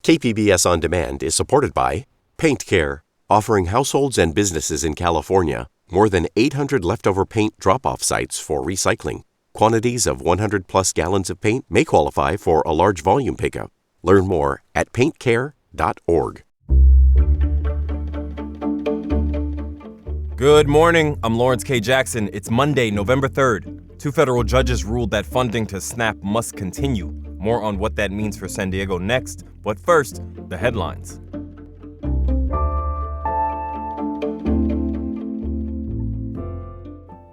KPBS On Demand is supported by Paint Care, offering households and businesses in California more than 800 leftover paint drop-off sites for recycling. Quantities of 100-plus gallons of paint may qualify for a large volume pickup. Learn more at paintcare.org. Good morning. I'm Lawrence K. Jackson. It's Monday, November 3rd. 2 federal judges ruled that funding to SNAP must continue. More on what that means for San Diego next. But first, the headlines.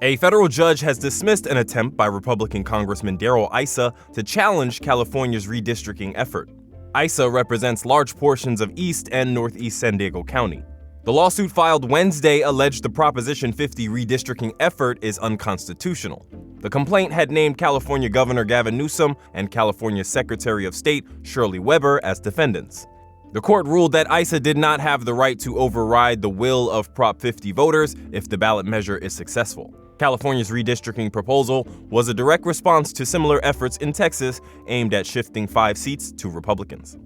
A federal judge has dismissed an attempt by Republican Congressman Darrell Issa to challenge California's redistricting effort. Issa represents large portions of East and Northeast San Diego County. The lawsuit filed Wednesday alleged the Proposition 50 redistricting effort is unconstitutional. The complaint had named California Governor Gavin Newsom and California Secretary of State Shirley Weber as defendants. The court ruled that Issa did not have the right to override the will of Prop 50 voters if the ballot measure is successful. California's redistricting proposal was a direct response to similar efforts in Texas aimed at shifting 5 seats to Republicans.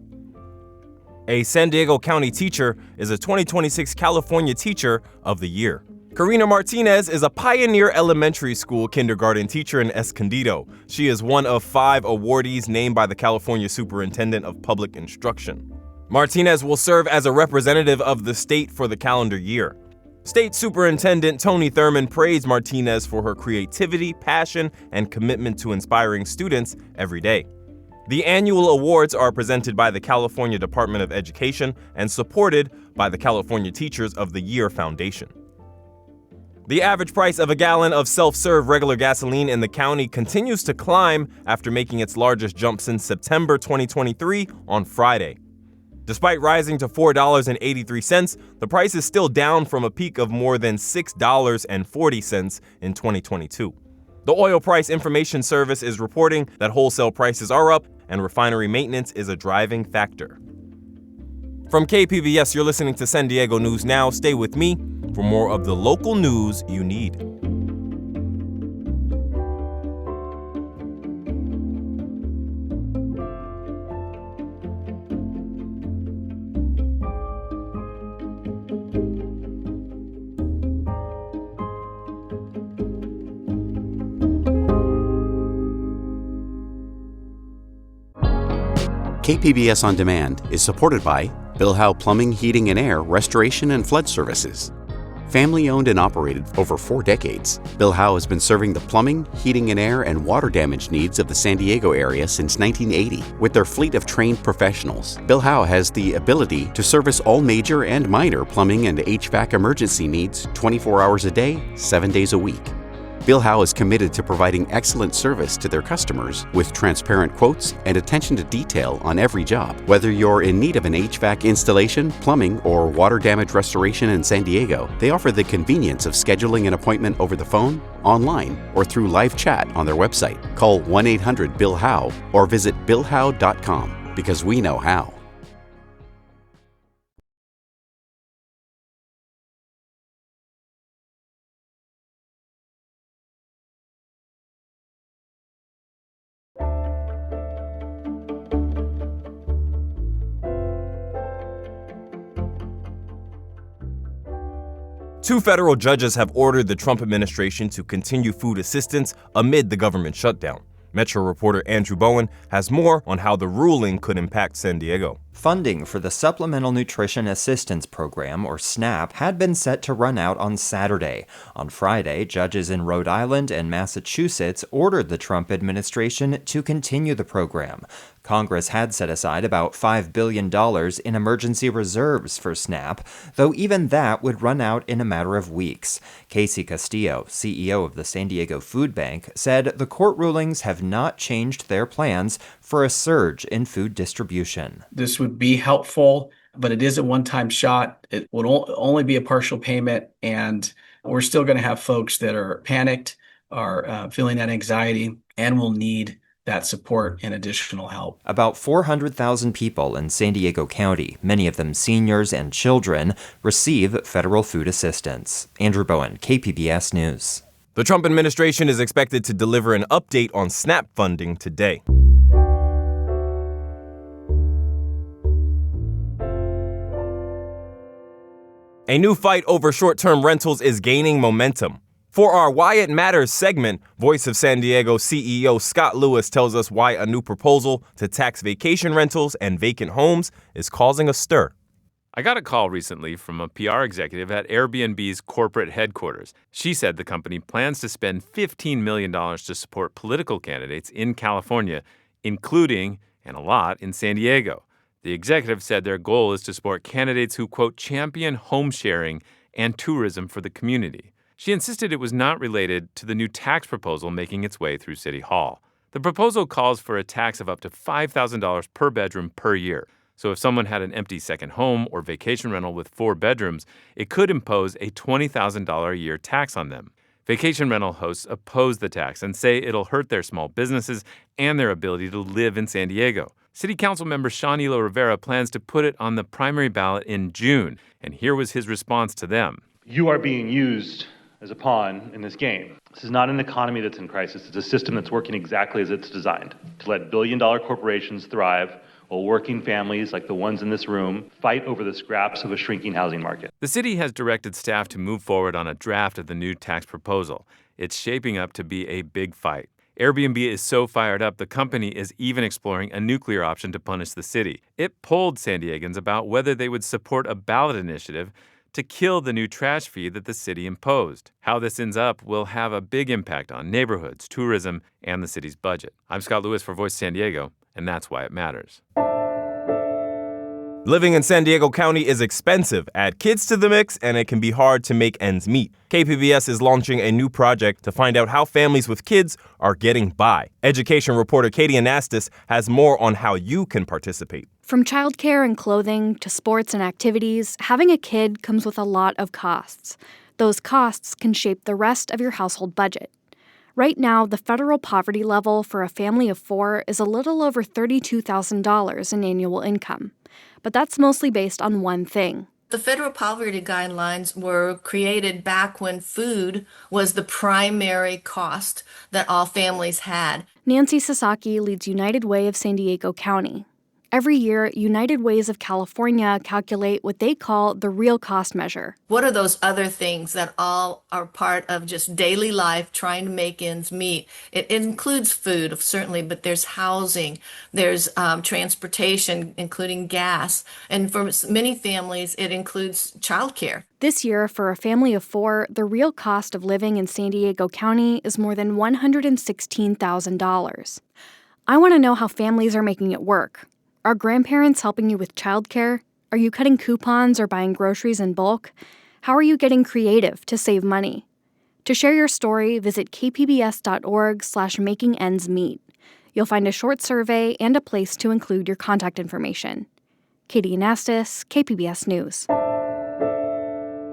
A San Diego County teacher is a 2026 California Teacher of the Year. Karina Martinez is a pioneer elementary school kindergarten teacher in Escondido. She is one of 5 awardees named by the California Superintendent of Public Instruction. Martinez will serve as a representative of the state for the calendar year. State Superintendent Tony Thurman praised Martinez for her creativity, passion, and commitment to inspiring students every day. The annual awards are presented by the California Department of Education and supported by the California Teachers of the Year Foundation. The average price of a gallon of self-serve regular gasoline in the county continues to climb after making its largest jump since September 2023 on Friday. Despite rising to $4.83, the price is still down from a peak of more than $6.40 in 2022. The Oil Price Information Service is reporting that wholesale prices are up and refinery maintenance is a driving factor. From KPBS, you're listening to San Diego News Now. Stay with me for more of the local news you need. KPBS On Demand is supported by Bill Howe Plumbing, Heating and Air, Restoration and Flood Services. Family-owned and operated for over 4 decades, Bill Howe has been serving the plumbing, heating and air, and water damage needs of the San Diego area since 1980. With their fleet of trained professionals, Bill Howe has the ability to service all major and minor plumbing and HVAC emergency needs 24 hours a day, 7 days a week. Bill Howe is committed to providing excellent service to their customers with transparent quotes and attention to detail on every job. Whether you're in need of an HVAC installation, plumbing, or water damage restoration in San Diego, they offer the convenience of scheduling an appointment over the phone, online, or through live chat on their website. Call 1-800-BILL-HOWE or visit BillHowe.com because we know how. Two federal judges have ordered the Trump administration to continue food assistance amid the government shutdown. Metro reporter Andrew Bowen has more on how the ruling could impact San Diego. Funding for the Supplemental Nutrition Assistance Program, or SNAP, had been set to run out on Saturday. On Friday, judges in Rhode Island and Massachusetts ordered the Trump administration to continue the program. Congress had set aside about $5 billion in emergency reserves for SNAP, though even that would run out in a matter of weeks. Casey Castillo, CEO of the San Diego Food Bank, said the court rulings have not changed their plans for a surge in food distribution. This would be helpful, but it is a one-time shot. It would only be a partial payment, and we're still going to have folks that are panicked, are feeling that anxiety, and will need that support and additional help. About 400,000 people in San Diego County, many of them seniors and children, receive federal food assistance. Andrew Bowen, KPBS News. The Trump administration is expected to deliver an update on SNAP funding today. A new fight over short-term rentals is gaining momentum. For our Why It Matters segment, Voice of San Diego CEO Scott Lewis tells us why a new proposal to tax vacation rentals and vacant homes is causing a stir. I got a call recently from a PR executive at Airbnb's corporate headquarters. She said the company plans to spend $15 million to support political candidates in California, including, and a lot, in San Diego. The executive said their goal is to support candidates who, quote, champion home sharing and tourism for the community. She insisted it was not related to the new tax proposal making its way through City Hall. The proposal calls for a tax of up to $5,000 per bedroom per year. So if someone had an empty second home or vacation rental with 4 bedrooms, it could impose a $20,000 a year tax on them. Vacation rental hosts oppose the tax and say it'll hurt their small businesses and their ability to live in San Diego. City Council member Sean Elo Rivera plans to put it on the primary ballot in June, and here was his response to them. You are being used as a pawn in this game. This is not an economy that's in crisis. It's a system that's working exactly as it's designed, to let billion-dollar corporations thrive while working families like the ones in this room fight over the scraps of a shrinking housing market. The city has directed staff to move forward on a draft of the new tax proposal. It's shaping up to be a big fight. Airbnb is so fired up, the company is even exploring a nuclear option to punish the city. It polled San Diegans about whether they would support a ballot initiative to kill the new trash fee that the city imposed. How this ends up will have a big impact on neighborhoods, tourism, and the city's budget. I'm Scott Lewis for Voice San Diego, and that's why it matters. Living in San Diego County is expensive. Add kids to the mix, and it can be hard to make ends meet. KPBS is launching a new project to find out how families with kids are getting by. Education reporter Katie Anastas has more on how you can participate. From childcare and clothing to sports and activities, having a kid comes with a lot of costs. Those costs can shape the rest of your household budget. Right now, the federal poverty level for a family of 4 is a little over $32,000 in annual income. But that's mostly based on one thing. The federal poverty guidelines were created back when food was the primary cost that all families had. Nancy Sasaki leads United Way of San Diego County. Every year, United Ways of California calculate what they call the real cost measure. What are those other things that all are part of just daily life, trying to make ends meet? It includes food, certainly, but there's housing, there's transportation, including gas, and for many families, it includes childcare. This year, for a family of 4, the real cost of living in San Diego County is more than $116,000. I want to know how families are making it work. Are grandparents helping you with childcare? Are you cutting coupons or buying groceries in bulk? How are you getting creative to save money? To share your story, visit kpbs.org/makingendsmeet. You'll find a short survey and a place to include your contact information. Katie Anastas, KPBS News.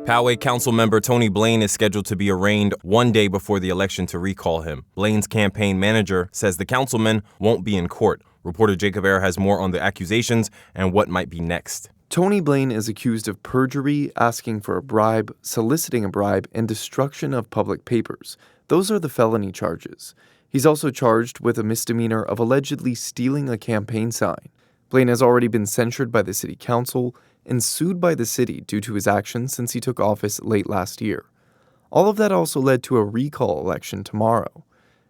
Poway Council member Tony Blaine is scheduled to be arraigned one day before the election to recall him. Blaine's campaign manager says the councilman won't be in court. Reporter Jacob Ayer has more on the accusations and what might be next. Tony Blaine is accused of perjury, asking for a bribe, soliciting a bribe, and destruction of public papers. Those are the felony charges. He's also charged with a misdemeanor of allegedly stealing a campaign sign. Blaine has already been censured by the city council and sued by the city due to his actions since he took office late last year. All of that also led to a recall election tomorrow.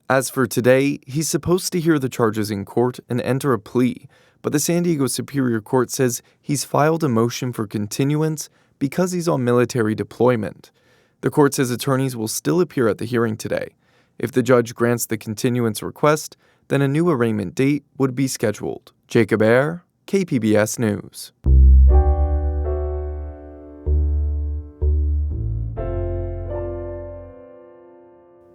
As for today, he's supposed to hear the charges in court and enter a plea, but the San Diego Superior Court says he's filed a motion for continuance because he's on military deployment. The court says attorneys will still appear at the hearing today. If the judge grants the continuance request, then a new arraignment date would be scheduled. Jacob Ayer, KPBS News.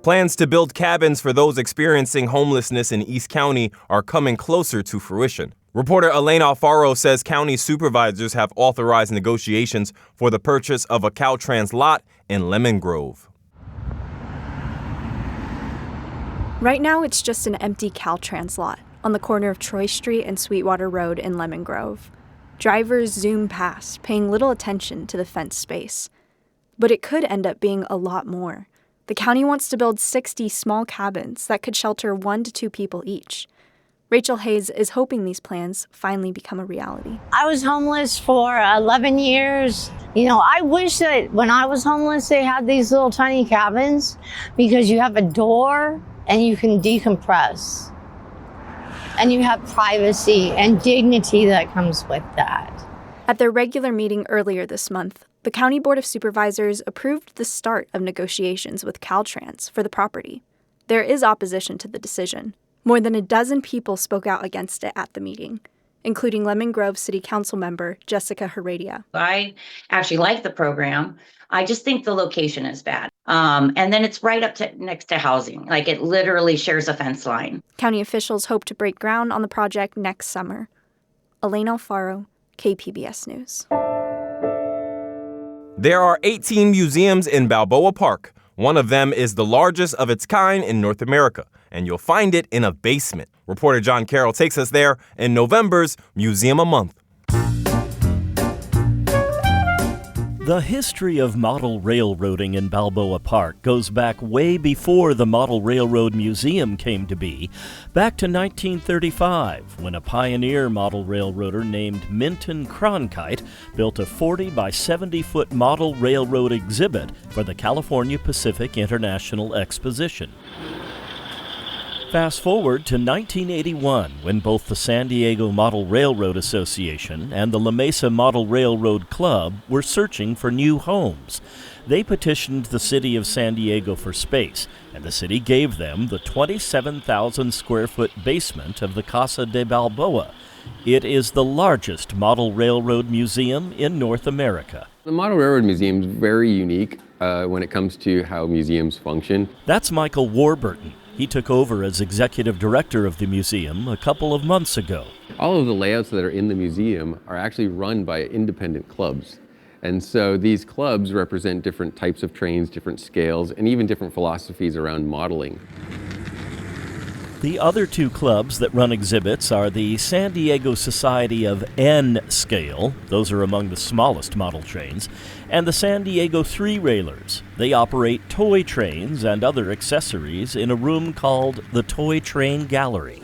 Plans to build cabins for those experiencing homelessness in East County are coming closer to fruition. Reporter Elaine Alfaro says county supervisors have authorized negotiations for the purchase of a Caltrans lot in Lemon Grove. Right now, it's just an empty Caltrans lot on the corner of Troy Street and Sweetwater Road in Lemon Grove. Drivers zoom past, paying little attention to the fenced space. But it could end up being a lot more. The county wants to build 60 small cabins that could shelter 1 to 2 people each. Rachel Hayes is hoping these plans finally become a reality. I was homeless for 11 years. You know, I wish that when I was homeless, they had these little tiny cabins because you have a door and you can decompress. And you have privacy and dignity that comes with that. At their regular meeting earlier this month, the County Board of Supervisors approved the start of negotiations with Caltrans for the property. There is opposition to the decision. More than a dozen people spoke out against it at the meeting, including Lemon Grove City Council member Jessica Heredia. I actually like the program. I just think the location is bad. And then it's right up next to housing. Like, it literally shares a fence line. County officials hope to break ground on the project next summer. Elaine Alfaro, KPBS News. There are 18 museums in Balboa Park. One of them is the largest of its kind in North America, and you'll find it in a basement. Reporter John Carroll takes us there in November's Museum a Month. The history of model railroading in Balboa Park goes back way before the Model Railroad Museum came to be, back to 1935, when a pioneer model railroader named Minton Cronkite built a 40 by 70-foot model railroad exhibit for the California Pacific International Exposition. Fast forward to 1981, when both the San Diego Model Railroad Association and the La Mesa Model Railroad Club were searching for new homes. They petitioned the city of San Diego for space, and the city gave them the 27,000 square foot basement of the Casa de Balboa. It is the largest model railroad museum in North America. The Model Railroad Museum is very unique when it comes to how museums function. That's Michael Warburton. He took over as executive director of the museum a couple of months ago. All of the layouts that are in the museum are actually run by independent clubs. And so these clubs represent different types of trains, different scales, and even different philosophies around modeling. The other two clubs that run exhibits are the San Diego Society of N Scale, those are among the smallest model trains, and the San Diego Three Railers. They operate toy trains and other accessories in a room called the Toy Train Gallery.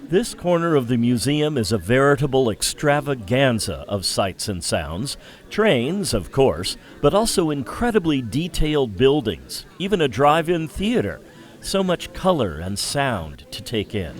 This corner of the museum is a veritable extravaganza of sights and sounds. Trains, of course, but also incredibly detailed buildings, even a drive-in theater. So much color and sound to take in.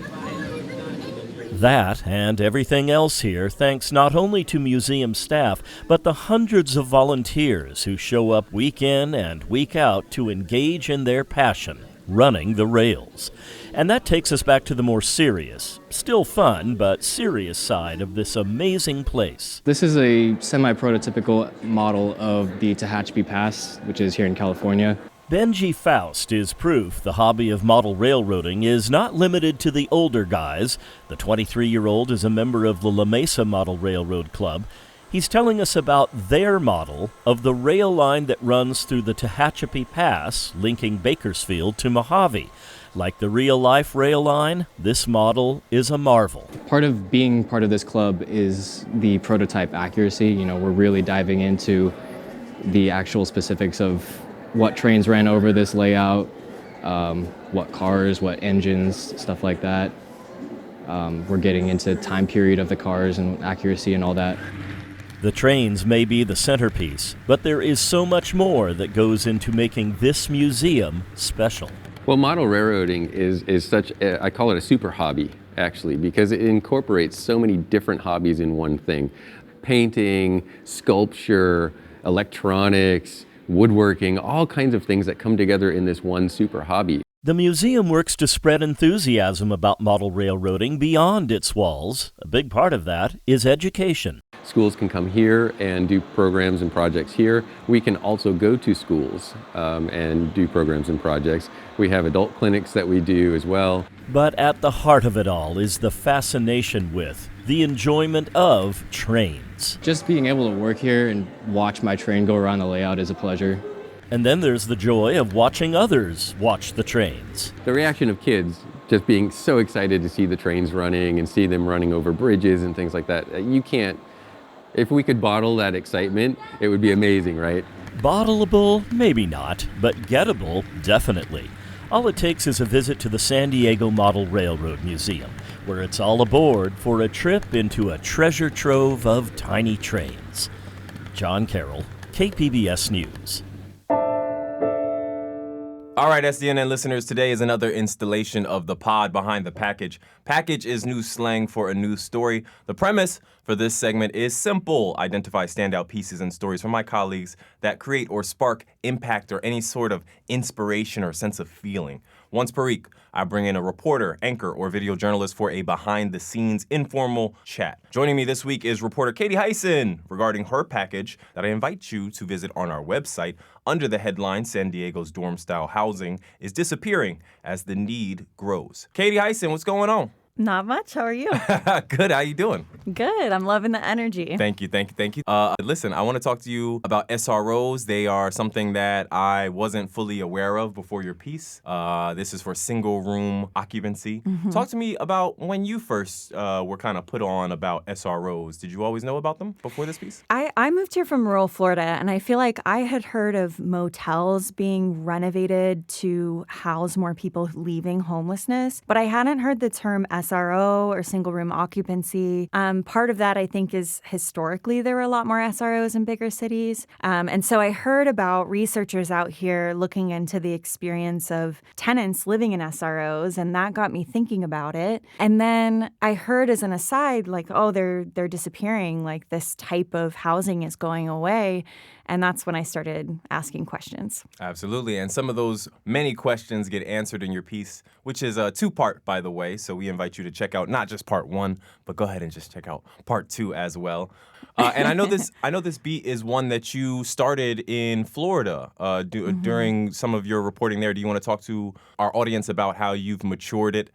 That and everything else here thanks not only to museum staff, but the hundreds of volunteers who show up week in and week out to engage in their passion, running the rails. And that takes us back to the more serious, still fun, but serious side of this amazing place. This is a semi-prototypical model of the Tehachapi Pass, which is here in California. Benji Faust is proof the hobby of model railroading is not limited to the older guys. The 23-year-old is a member of the La Mesa Model Railroad Club. He's telling us about their model of the rail line that runs through the Tehachapi Pass, linking Bakersfield to Mojave. Like the real-life rail line, this model is a marvel. Part of being part of this club is the prototype accuracy. You know, we're really diving into the actual specifics of what trains ran over this layout, what cars, what engines, stuff like that. We're getting into time period of the cars and accuracy and all that. The trains may be the centerpiece, but there is so much more that goes into making this museum special. Well, model railroading is such, I call it a super hobby, actually, because it incorporates so many different hobbies in one thing. Painting, sculpture, electronics, woodworking, all kinds of things that come together in this one super hobby. The museum works to spread enthusiasm about model railroading beyond its walls. A big part of that is education. Schools can come here and do programs and projects here. We can also go to schools and do programs and projects. We have adult clinics that we do as well. But at the heart of it all is the fascination with, the enjoyment of trains. Just being able to work here and watch my train go around the layout is a pleasure. And then there's the joy of watching others watch the trains. The reaction of kids just being so excited to see the trains running and see them running over bridges and things like that. You can't, if we could bottle that excitement, it would be amazing, right? Bottleable, maybe not, but gettable, definitely. All it takes is a visit to the San Diego Model Railroad Museum, where it's all aboard for a trip into a treasure trove of tiny trains. John Carroll, KPBS News. All right, SDNN listeners, today is another installation of the pod Behind the Package. Package is news slang for a news story. The premise for this segment is simple. Identify standout pieces and stories from my colleagues that create or spark impact or any sort of inspiration or sense of feeling. Once per week, I bring in a reporter, anchor, or video journalist for a behind-the-scenes informal chat. Joining me this week is reporter Katie Hyson regarding her package that I invite you to visit on our website under the headline, San Diego's dorm-style housing is disappearing as the need grows. Katie Hyson, what's going on? Not much. How are you? Good. How you doing? Good. I'm loving the energy. Thank you. Listen, I want to talk to you about SROs. They are something that I wasn't fully aware of before your piece. This is for single room occupancy. Mm-hmm. Talk to me about when you first were kind of put on about SROs. Did you always know about them before this piece? I moved here from rural Florida, and I feel like I had heard of motels being renovated to house more people leaving homelessness, but I hadn't heard the term SRO or single room occupancy. Part of that, I think, is historically there were a lot more SROs in bigger cities. And so I heard about researchers out here looking into the experience of tenants living in SROs, and that got me thinking about it. And then I heard as an aside, like, oh, they're disappearing, like this type of housing is going away. And that's when I started asking questions. Absolutely. And some of those many questions get answered in your piece, which is a two-part, by the way. So we invite you to check out not just part one, but go ahead and just check out part two as well. And I know this beat is one that you started in Florida during some of your reporting there. Do you want to talk to our audience about how you've matured it,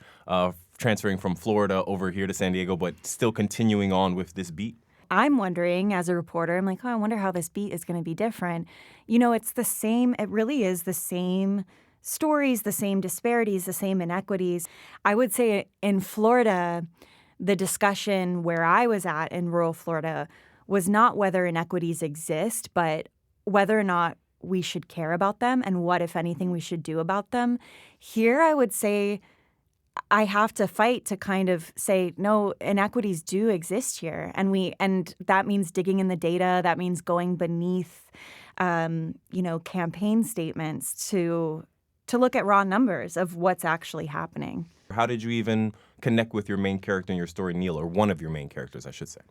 transferring from Florida over here to San Diego, but still continuing on with this beat? I'm wondering, as a reporter, I'm like, oh, I wonder how this beat is going to be different. You know, it's the same. It really is the same stories, the same disparities, the same inequities. I would say in Florida, the discussion where I was at in rural Florida was not whether inequities exist, but whether or not we should care about them and what, if anything, we should do about them. Here, I would say I have to fight to kind of say, no, inequities do exist here. And that means digging in the data. That means going beneath, campaign statements to look at raw numbers of what's actually happening. How did you even connect with your main character in your story, Neil, or one of your main characters, I should say?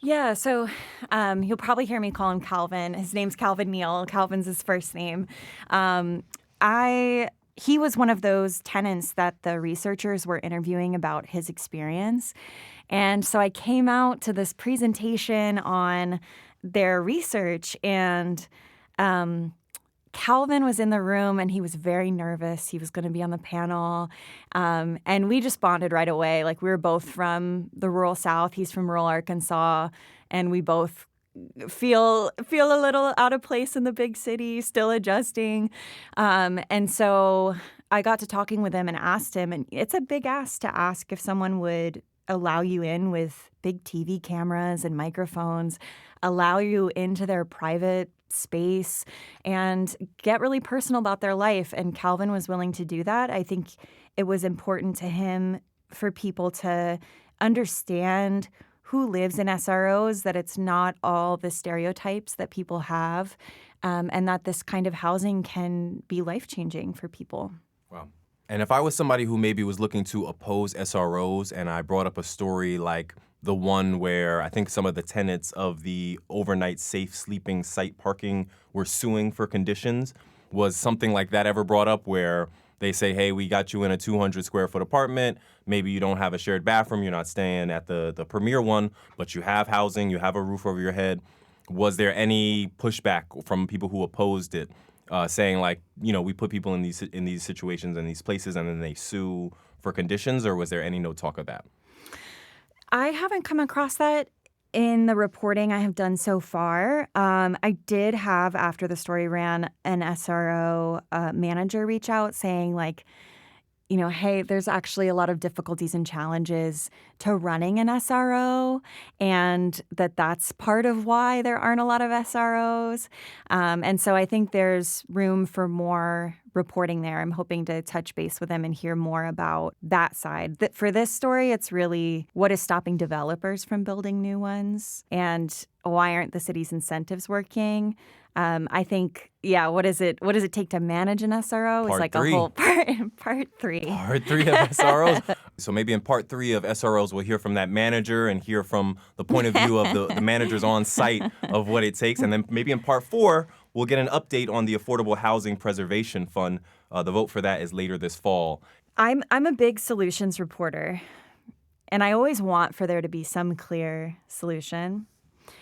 Yeah, so you'll probably hear me call him Calvin. His name's Calvin Neal. Calvin's his first name. He was one of those tenants that the researchers were interviewing about his experience. And so I came out to this presentation on their research, and Calvin was in the room, and he was very nervous. He was going to be on the panel. And we just bonded right away. Like, we were both from the rural South. He's from rural Arkansas. And we both feel a little out of place in the big city, still adjusting. And so I got to talking with him and asked him, and it's a big ask to ask if someone would allow you in with big TV cameras and microphones, allow you into their private space, and get really personal about their life. And Calvin was willing to do that. I think it was important to him for people to understand who lives in SROs, that it's not all the stereotypes that people have, and that this kind of housing can be life-changing for people. Wow. And if I was somebody who maybe was looking to oppose SROs, and I brought up a story like the one where I think some of the tenants of the overnight safe sleeping site parking were suing for conditions, was something like that ever brought up where they say, hey, we got you in a 200-square-foot apartment. Maybe you don't have a shared bathroom. You're not staying at the premier one, but you have housing. You have a roof over your head. Was there any pushback from people who opposed it, saying, like, we put people in these situations and these places, and then they sue for conditions? Or was there any no talk of that? I haven't come across that in the reporting I have done so far. I did have, after the story ran, an SRO manager reach out saying, like, hey, there's actually a lot of difficulties and challenges to running an SRO, and that's part of why there aren't a lot of SROs. And so I think there's room for more reporting there. I'm hoping to touch base with them and hear more about that side. For this story, it's really what is stopping developers from building new ones, and why aren't the city's incentives working? I think, what does it take to manage an SRO? It's like Part 3. a whole part 3. Part 3 of SROs. So maybe in part 3 of SROs, we'll hear from that manager and hear from the point of view of the managers on site of what it takes. And then maybe in part 4, we'll get an update on the Affordable Housing Preservation Fund. The vote for that is later this fall. I'm a big solutions reporter, and I always want for there to be some clear solution.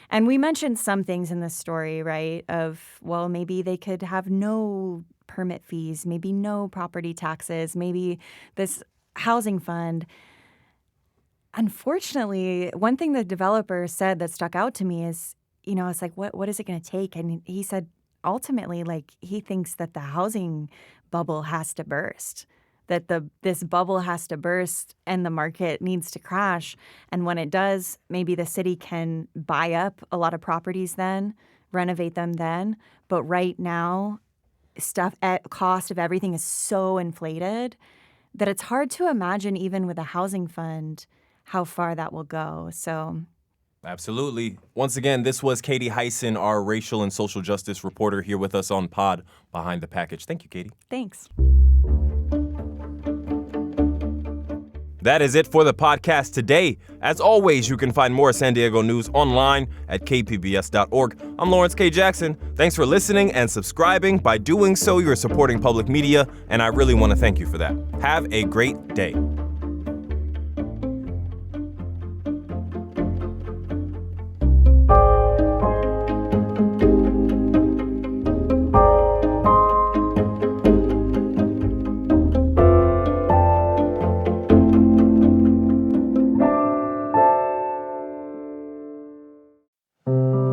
And we mentioned some things in this story, right, of, well, maybe they could have no permit fees, maybe no property taxes, maybe this housing fund. Unfortunately, one thing the developer said that stuck out to me is, it's like, what is it going to take? And he said, ultimately, like, he thinks that the housing bubble has to burst, that this bubble has to burst and the market needs to crash. And when it does, maybe the city can buy up a lot of properties then, renovate them then. But right now, cost of everything is so inflated that it's hard to imagine, even with a housing fund, how far that will go. So Absolutely. Once again, this was Katie Hyson, our racial and social justice reporter, here with us on Pod Behind the Package. Thank you, Katie. Thanks. That is it for the podcast today. As always, you can find more San Diego news online at kpbs.org. I'm Lawrence K. Jackson. Thanks for listening and subscribing. By doing so, you're supporting public media, and I really want to thank you for that. Have a great day.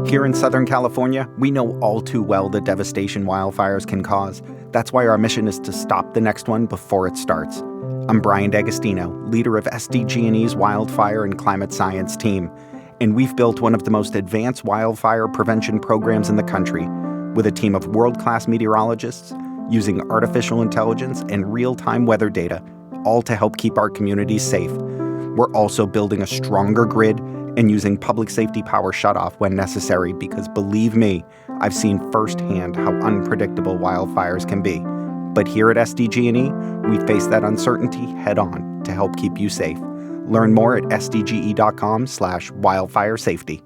Here in Southern California, we know all too well the devastation wildfires can cause. That's why our mission is to stop the next one before it starts. I'm Brian D'Agostino, leader of SDG&E's Wildfire and Climate Science team, and we've built one of the most advanced wildfire prevention programs in the country, with a team of world-class meteorologists using artificial intelligence and real-time weather data, all to help keep our communities safe. We're also building a stronger grid and using public safety power shutoff when necessary, because believe me, I've seen firsthand how unpredictable wildfires can be. But here at SDG&E, we face that uncertainty head on to help keep you safe. Learn more at sdge.com/wildfire safety.